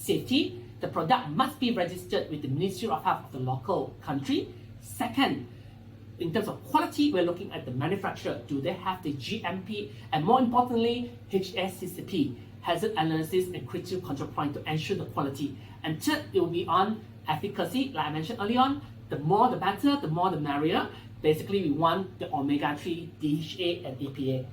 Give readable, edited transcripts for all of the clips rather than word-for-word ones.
safety, the product must be registered with the Ministry of Health of the local country. Second, in terms of quality, we're looking at the manufacturer. Do they have the GMP? And more importantly, HACCP, hazard analysis and critical control point to ensure the quality. And third, it will be on efficacy. Like I mentioned earlier on, the more the better, the more the merrier. Basically, we want the omega-3, DHA, and EPA.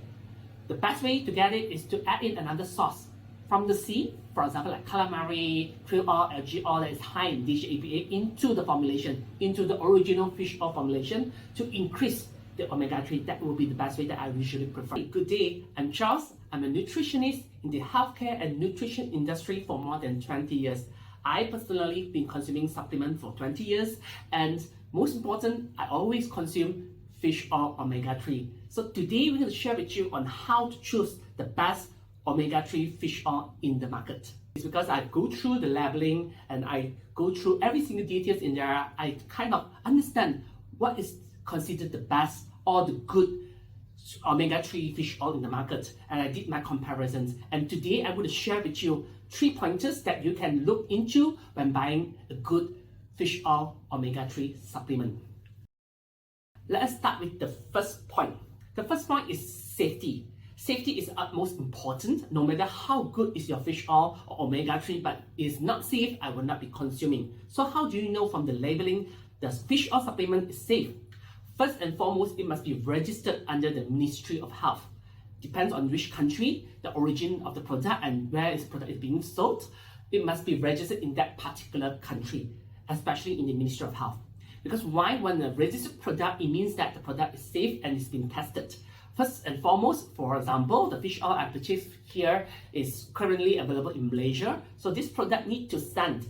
The best way to get it is to add in another source from the sea, for example, like calamari, krill oil, algae oil that is high in DHA, EPA into the formulation, into the original fish oil formulation to increase the omega-3. That will be the best way that I usually prefer. Good day, I'm Charles. I'm a nutritionist in the healthcare and nutrition industry for more than 20 years. I personally been consuming supplements for 20 years, and most important, I always consume fish oil omega-3. So today we're going to share with you on how to choose the best omega-3 fish oil in the market. It's because I go through the labeling and I go through every single details in there. I kind of understand what is considered the best or the good omega-3 fish oil in the market, and I did my comparisons. And today I'm going to share with you 3 pointers that you can look into when buying a good fish oil omega-3 supplement. Let us start with the first point. The first point is safety. Safety is utmost important. No matter how good is your fish oil or omega-3, but it's not safe, I will not be consuming. So how do you know from the labeling the fish oil supplement is safe? First and foremost, it must be registered under the Ministry of Health. Depends on which country, the origin of the product, and where the product is being sold. It must be registered in that particular country, especially in the Ministry of Health. Because why? When a registered product, it means that the product is safe and it's been tested. First and foremost, for example, the fish oil I purchased here is currently available in Malaysia. So this product needs to send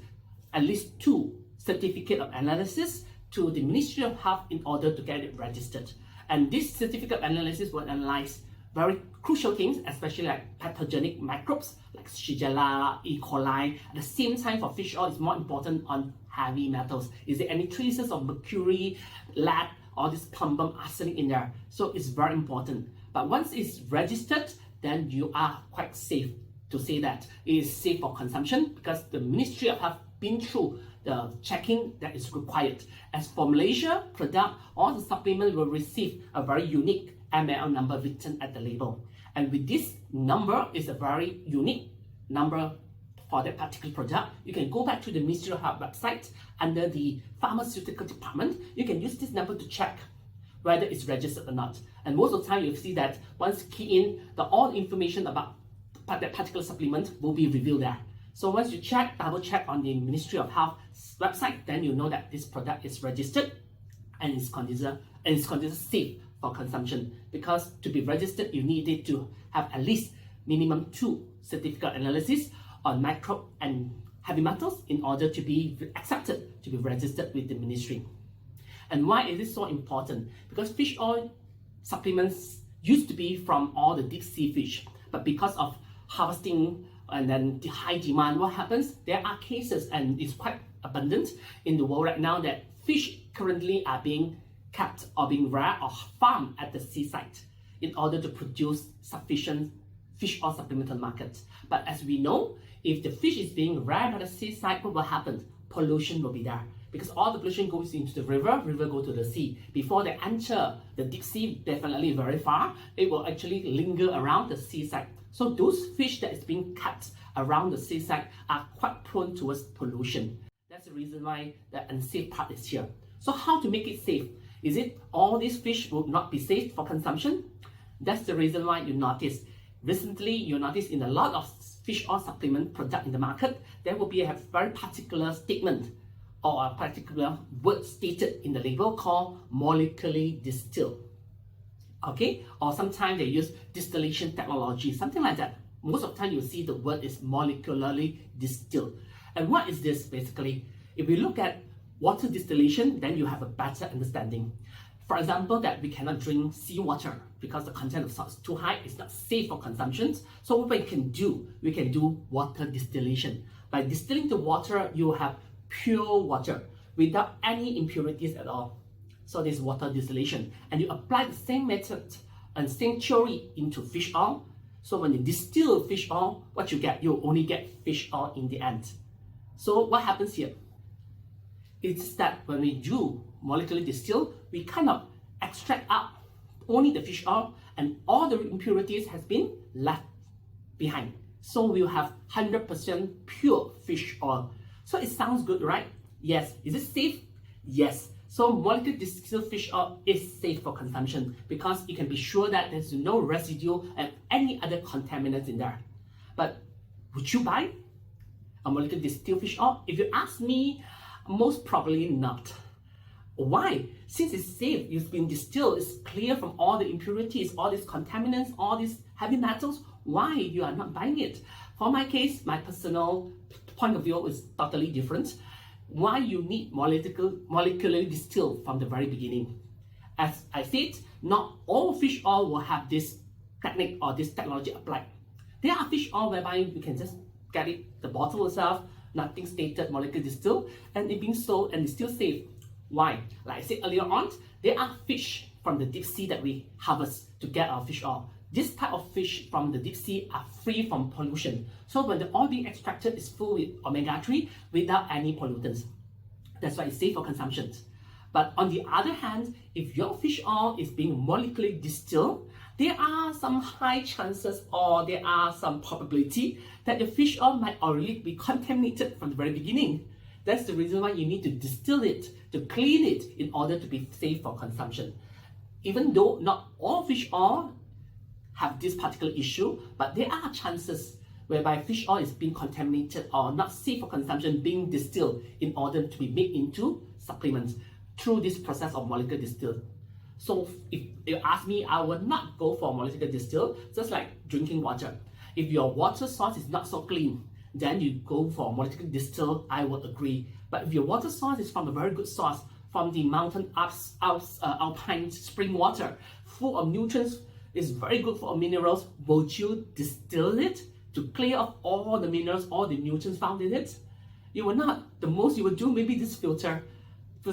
at least 2 certificates of analysis to the Ministry of Health in order to get it registered. And this certificate of analysis will analyze very crucial things, especially like pathogenic microbes like Shigella, E. coli. At the same time, for fish oil, it's more important on heavy metals. Is there any traces of mercury, lead, or this plumbum arsenic in there? So it's very important. But once it's registered, then you are quite safe to say that it is safe for consumption, because the Ministry of Health been through the checking that is required. As formulation, product, or the supplement will receive a very unique ml number written at the label. And with this number is a very unique number for that particular product. You can go back to the Ministry of Health website under the pharmaceutical department. You can use this number to check whether it's registered or not. And most of the time you'll see that once you key in, all the information about that particular supplement will be revealed there. So once you check, double check on the Ministry of Health website, then you know that this product is registered and is considered safe for consumption. Because to be registered, you needed to have at least minimum 2 certificate analysis on microbe and heavy metals in order to be accepted to be registered with the ministry. And why is this so important? Because fish oil supplements used to be from all the deep sea fish, but because of harvesting and then the high demand, what happens? There are cases, and it's quite abundant in the world right now, that fish currently are being kept or being reared or farmed at the seaside in order to produce sufficient fish oil supplemental market. But as we know, if the fish is being reared at the seaside, what will happen? Pollution will be there, because all the pollution goes into the river go to the sea. Before they enter the deep sea, definitely very far, it will actually linger around the seaside. So those fish that is being kept around the seaside are quite prone towards pollution. That's the reason why the unsafe part is here. So how to make it safe? Is it all these fish will not be safe for consumption? That's the reason why you notice. Recently, you notice in a lot of fish oil supplement product in the market, there will be a very particular statement or a particular word stated in the label called molecularly distilled. Okay, or sometimes they use distillation technology, something like that. Most of the time you see the word is molecularly distilled. And what is this basically? If we look at water distillation, then you have a better understanding. For example, that we cannot drink seawater because the content of salt is too high, it's not safe for consumption. So what we can do water distillation. By distilling the water, you have pure water without any impurities at all. So this is water distillation. And you apply the same method and same theory into fish oil. So when you distill fish oil, what you get? You only get fish oil in the end. So what happens here? It's that when we do molecular distill, we kind of extract out only the fish oil and all the impurities has been left behind. So we'll have 100% pure fish oil. So it sounds good, right? Yes. Is it safe? Yes. So molecular distilled fish oil is safe for consumption because you can be sure that there's no residue and any other contaminants in there. But would you buy a molecular distilled fish oil? If you ask me, most probably not. Why? Since it's safe, it's been distilled, it's clear from all the impurities, all these contaminants, all these heavy metals, why you are not buying it? For my case, my personal point of view is totally different. Why you need molecularly distilled from the very beginning? As I said, not all fish oil will have this technique or this technology applied. There are fish oil whereby you can just get it, the bottle itself, nothing stated, molecular distilled, and it being sold and it's still safe. Why? Like I said earlier on, there are fish from the deep sea that we harvest to get our fish oil. This type of fish from the deep sea are free from pollution. So when the oil being extracted is full with omega-3 without any pollutants. That's why it's safe for consumption. But on the other hand, if your fish oil is being molecularly distilled, there are some high chances or there are some probability that the fish oil might already be contaminated from the very beginning. That's the reason why you need to distill it, to clean it in order to be safe for consumption. Even though not all fish oil have this particular issue, but there are chances whereby fish oil is being contaminated or not safe for consumption being distilled in order to be made into supplements through this process of molecular distill. So if you ask me, I would not go for molecular distill, just like drinking water. If your water source is not so clean, then you go for molecular distill, I would agree. But if your water source is from a very good source, from the mountain alpine spring water, full of nutrients, is very good for minerals, would you distill it to clear off all the minerals, all the nutrients found in it? You will not. The most you will do, maybe this filter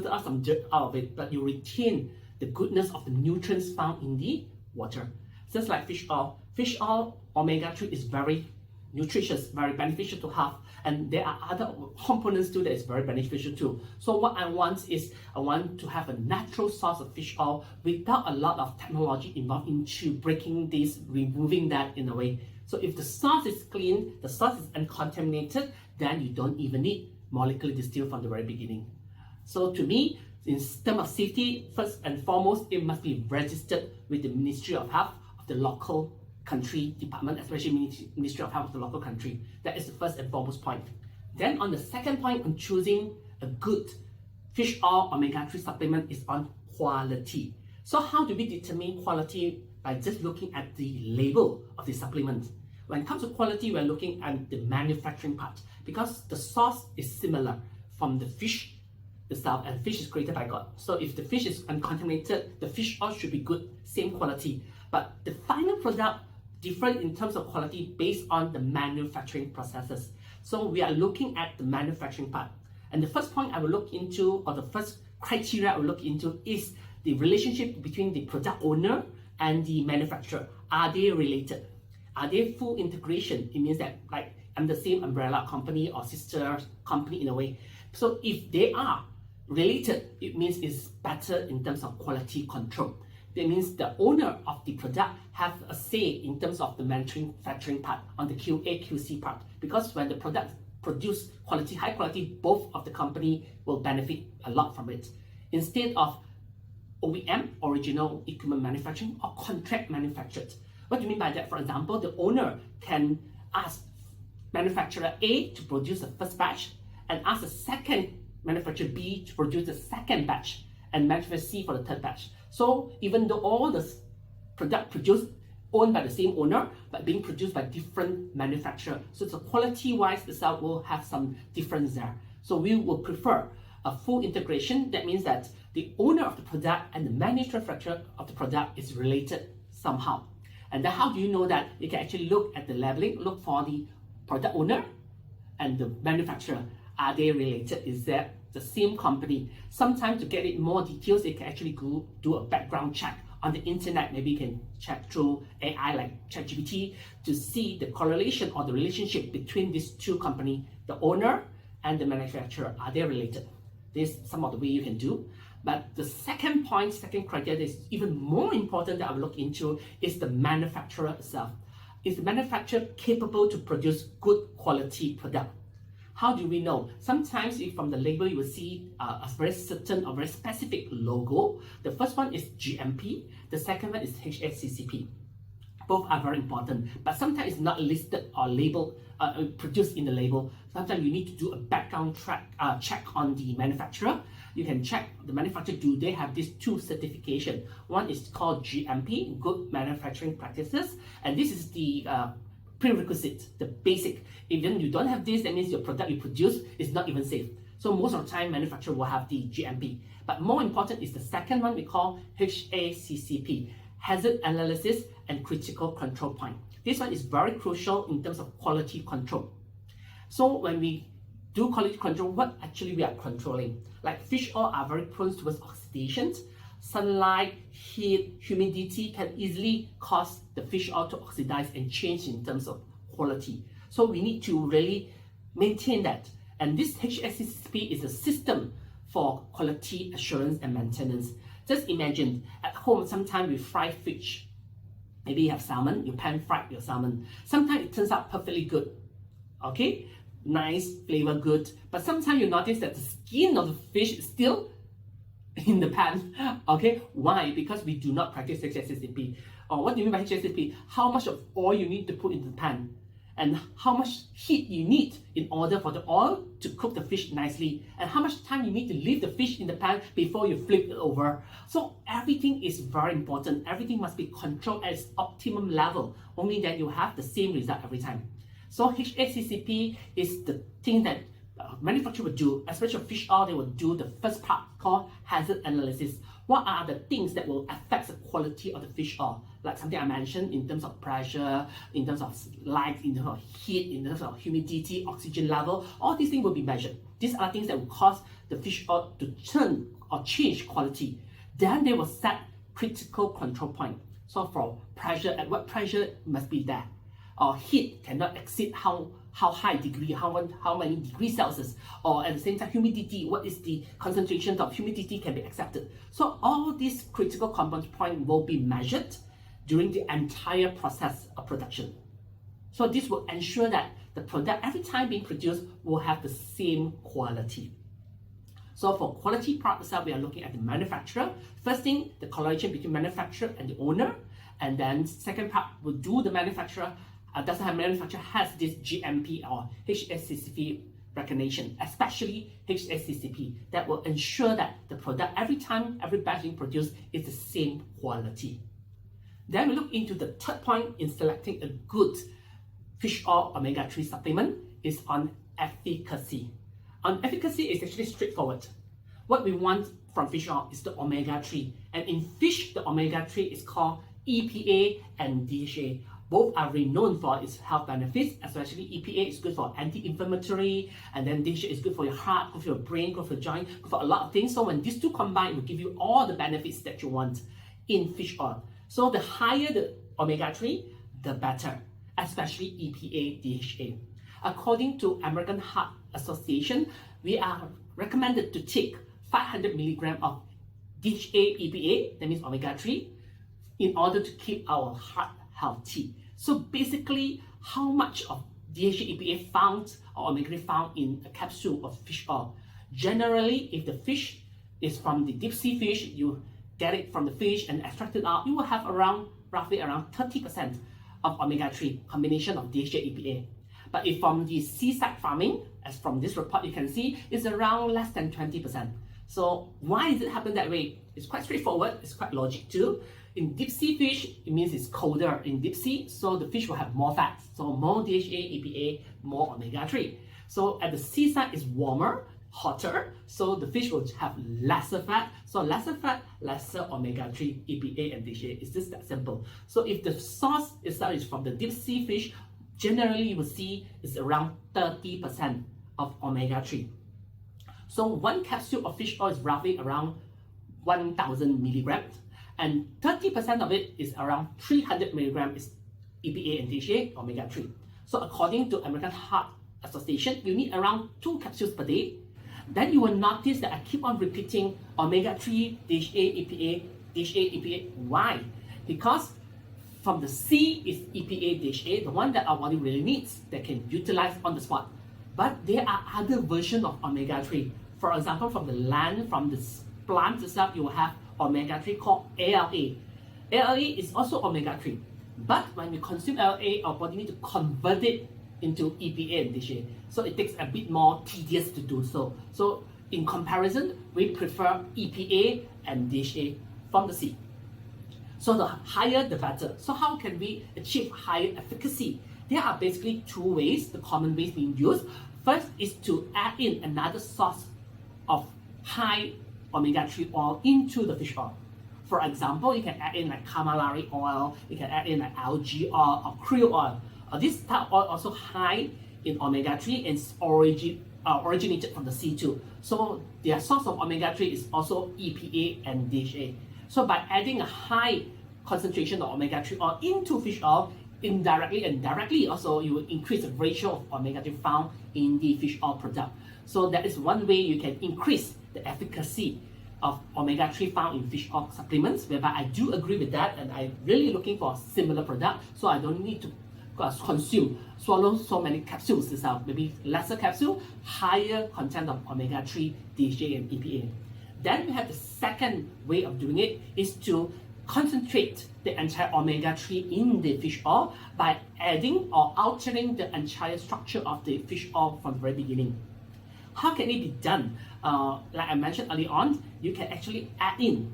out some dirt out of it, but you retain the goodness of the nutrients found in the water. Just like fish oil. Fish oil, omega-3 is very nutritious, very beneficial to have, and there are other components too that is very beneficial too. So what I want is, I want to have a natural source of fish oil without a lot of technology involved into breaking this, removing that in a way. So if the source is clean, the source is uncontaminated, then you don't even need molecular distill from the very beginning. So to me, in terms of safety, first and foremost, it must be registered with the Ministry of Health of the local country department, especially Ministry of Health of the local country. That is the first and foremost point. Then on the second point on choosing a good fish oil omega-3 supplement is on quality. So how do we determine quality? By just looking at the label of the supplement. When it comes to quality, we're looking at the manufacturing part because the source is similar from the fish itself, and fish is created by God. So if the fish is uncontaminated, the fish oil should be good, same quality. But the final product different in terms of quality based on the manufacturing processes. So we are looking at the manufacturing part. And the first point I will look into, or the first criteria I will look into, is the relationship between the product owner and the manufacturer. Are they related? Are they full integration? It means that like I'm the same umbrella company or sister company in a way. So if they are related, it means it's better in terms of quality control. That means the owner of the product have a say in terms of the manufacturing part, on the QA, QC part. Because when the product produce quality, high quality, both of the company will benefit a lot from it. Instead of OEM, original equipment manufacturing, or contract manufactured. What do you mean by that? For example, the owner can ask manufacturer A to produce the first batch and ask the second manufacturer B to produce the second batch and manufacturer C for the third batch. So even though all the product produced owned by the same owner, but being produced by different manufacturer, so the quality-wise, the cell will have some difference there. So we will prefer a full integration. That means that the owner of the product and the manufacturer of the product is related somehow. And then how do you know that? You can actually look at the labeling, look for the product owner and the manufacturer. Are they related? Is that the same company? Sometimes to get it more details, you can actually go do a background check on the internet. Maybe you can check through AI like ChatGPT to see the correlation or the relationship between these two companies, the owner and the manufacturer, are they related? This is some of the way you can do. But the second point, second criteria that is even more important that I'll look into is the manufacturer itself. Is the manufacturer capable to produce good quality product? How do we know? Sometimes if from the label you will see a very certain or very specific logo. The first one is GMP, the second one is HACCP. Both are very important, but sometimes it's not listed or labeled, produced in the label. Sometimes you need to do a background check on the manufacturer. You can check the manufacturer, do they have these two certifications? One is called GMP, Good Manufacturing Practices, and this is the prerequisite, the basic. Even you don't have this, that means your product you produce is not even safe. So most of the time, manufacturer will have the GMP. But more important is the second one we call HACCP, Hazard Analysis and Critical Control Point. This one is very crucial in terms of quality control. So when we do quality control, what actually we are controlling? Like fish oil are very prone towards oxidation. Sunlight, heat, humidity can easily cause the fish oil to oxidize and change in terms of quality. So we need to really maintain that. And this HACCP is a system for quality assurance and maintenance. Just imagine at home, sometimes we fry fish. Maybe you have salmon, you pan fry your salmon. Sometimes it turns out perfectly good. Okay? Nice, flavor good. But sometimes you notice that the skin of the fish is still in the pan. Okay? Why? Because we do not practice HACCP. What do you mean by HACCP? How much of oil you need to put in the pan, and how much heat you need in order for the oil to cook the fish nicely, and how much time you need to leave the fish in the pan before you flip it over. So everything is very important. Everything must be controlled at its optimum level. Only then you have the same result every time. So HACCP is the thing that manufacturer will do, especially fish oil. They will do the first part called hazard analysis. What are the things that will affect the quality of the fish oil? Like something I mentioned in terms of pressure, in terms of light, in terms of heat, in terms of humidity, oxygen level, all these things will be measured. These are things that will cause the fish oil to turn or change quality. Then they will set critical control point. So for pressure, at what pressure must be there? Or heat cannot exceed how high degree, how many degrees Celsius, or at the same time humidity, what is the concentration of humidity can be accepted. So all these critical component points will be measured during the entire process of production. So this will ensure that the product every time being produced will have the same quality. So for quality part itself, we are looking at the manufacturer. First thing, the correlation between manufacturer and the owner, and then second part will do the manufacturer. Doesn't have manufacturer has this GMP or HACCP recognition, especially HACCP, that will ensure that the product every time, every batch being produced is the same quality. Then we look into the third point in selecting a good fish oil omega-3 supplement is on efficacy. On efficacy is actually straightforward. What we want from fish oil is the omega-3, and in fish the omega-3 is called EPA and DHA. Both are renowned for its health benefits, especially EPA is good for anti-inflammatory, and then DHA is good for your heart, good for your brain, good for your joint, good for a lot of things. So when these two combine, it will give you all the benefits that you want in fish oil. So the higher the omega-3, the better, especially EPA, DHA. According to American Heart Association, we are recommended to take 500 milligrams of DHA, EPA, that means omega-3, in order to keep our heart healthy. So basically, how much of DHA, EPA found or omega-3 found in a capsule of fish oil? Generally, if the fish is from the deep sea fish, you get it from the fish and extract it out, you will have roughly around 30% of omega-3 combination of DHA, EPA. But if from the seaside farming, as from this report you can see, it's around less than 20%. So why does it happen that way? It's quite straightforward, it's quite logic too. In deep sea fish, it means it's colder in deep sea, so the fish will have more fat. So more DHA, EPA, more omega-3. So at the seaside, it's warmer, hotter, so the fish will have lesser fat. So lesser fat, lesser omega-3, EPA and DHA. It's just that simple. So if the source itself is from the deep sea fish, generally you will see it's around 30% of omega-3. So one capsule of fish oil is roughly around 1,000 milligrams. And 30% of it is around 300 milligrams is EPA and DHA, omega-3. So according to American Heart association, you need around 2 capsules per day. Then you will notice that I keep on repeating omega-3, DHA, EPA, DHA, EPA. Why? Because from the C is EPA, DHA, the one that our body really needs, that can utilize on the spot. But there are other versions of omega-3. For example, from the land, from the plant itself, you will have omega-3 called ALA. ALA is also omega-3. But when we consume ALA, our body needs to convert it into EPA and DHA. So it takes a bit more tedious to do so. So in comparison, we prefer EPA and DHA from the sea. So the higher the better. So how can we achieve higher efficacy? There are basically 2 ways, the common ways being used. First is to add in another source of high omega-3 oil into the fish oil. For example, you can add in like calamari oil, you can add in like algae oil or krill oil. This type of oil also high in omega-3 and originated from the sea too. So their source of omega-3 is also EPA and DHA. So by adding a high concentration of omega-3 oil into fish oil, indirectly and directly also you will increase the ratio of omega-3 found in the fish oil product. So that is one way you can increase the efficacy of omega-3 found in fish oil supplements, whereby I do agree with that and I'm really looking for a similar product, so I don't need to swallow so many capsules itself. Maybe lesser capsule, higher content of omega-3, DHA and EPA. Then we have the second way of doing it is to concentrate the entire omega-3 in the fish oil by adding or altering the entire structure of the fish oil from the very beginning. How can it be done? Like I mentioned earlier on, you can actually add in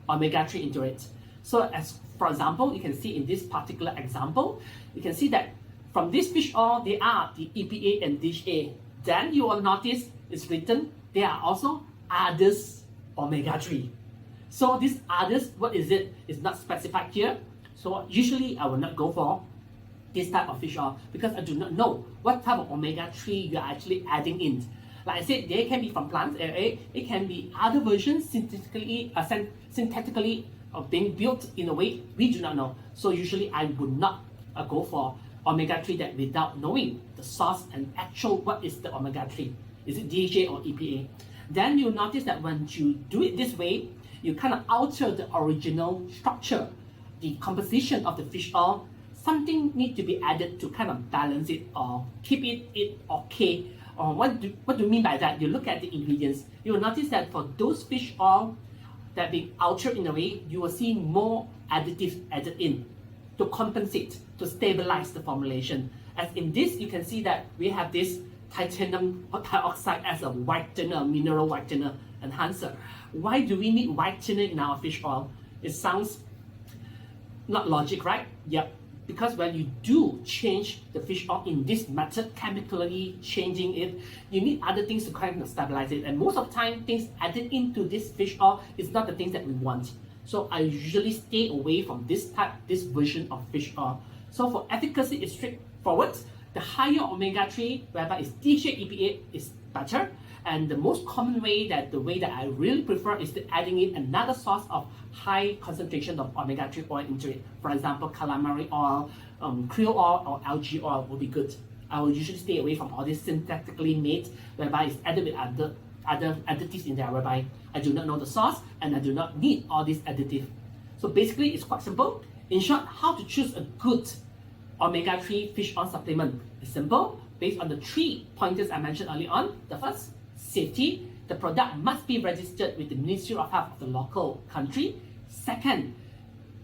omega-3 into it. So as for example, you can see in this particular example, you can see that from this fish oil, there are the EPA and DHA. Then you will notice it's written, there are also others omega-3. So these others, what is it? It's not specified here. So usually I will not go for this type of fish oil because I do not know what type of omega-3 you are actually adding in. Like I said, they can be from plants, it can be other versions synthetically being built in a way we do not know. So usually I would not go for omega-3 that without knowing the source and actual what is the omega-3. Is it DHA or EPA? Then you notice that when you do it this way, you kind of alter the original structure, the composition of the fish oil. Something needs to be added to kind of balance it or keep it okay. What do you mean by that? You look at the ingredients. You will notice that for those fish oil that being altered in a way, you will see more additives added in to compensate, to stabilize the formulation. As in this, you can see that we have this titanium dioxide as a whitener, mineral whitener enhancer. Why do we need whitener in our fish oil? It sounds not logic, right? Yep. Because when you do change the fish oil in this method, chemically changing it, you need other things to kind of stabilize it. And most of the time, things added into this fish oil is not the things that we want. So I usually stay away from this version of fish oil. So for efficacy, it's straightforward. The higher omega-3, whereby it's DHA, EPA, is better. And the most common way, the way that I really prefer is to adding in another source of high concentration of omega-3 oil into it. For example, calamari oil, krill oil, or algae oil will be good. I will usually stay away from all this synthetically made, whereby it's added with other additives in there, whereby I do not know the source and I do not need all these additives. So basically, it's quite simple. In short, how to choose a good omega-3 fish oil supplement is simple, based on the 3 pointers I mentioned earlier on. The first, safety. The product must be registered with the Ministry of Health of the local country. Second,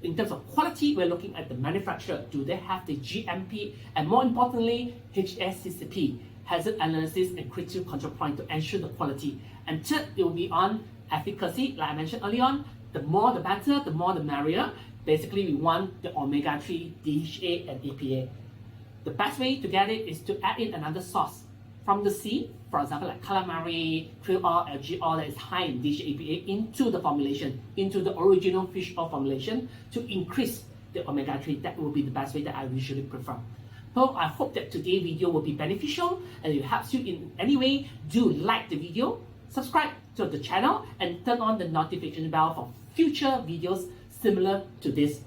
in terms of quality, we're looking at the manufacturer. Do they have the GMP? And more importantly, HACCP, hazard analysis and critical control point to ensure the quality. And third, it will be on efficacy. Like I mentioned earlier on, the more the better, the more the merrier. Basically, we want the omega-3, DHA, and EPA. The best way to get it is to add in another source from the sea, for example, like calamari, krill oil, algae oil that is high in DHA, EPA into the formulation, into the original fish oil formulation to increase the omega-3. That will be the best way that I usually prefer. So I hope that today's video will be beneficial and it helps you in any way. Do like the video, subscribe to the channel, and turn on the notification bell for future videos similar to this.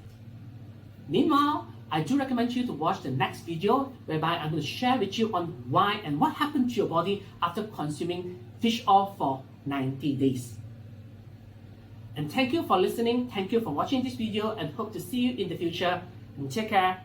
Meanwhile, I do recommend you to watch the next video whereby I'm going to share with you on why and what happened to your body after consuming fish oil for 90 days. And thank you for listening, thank you for watching this video, and hope to see you in the future. And take care.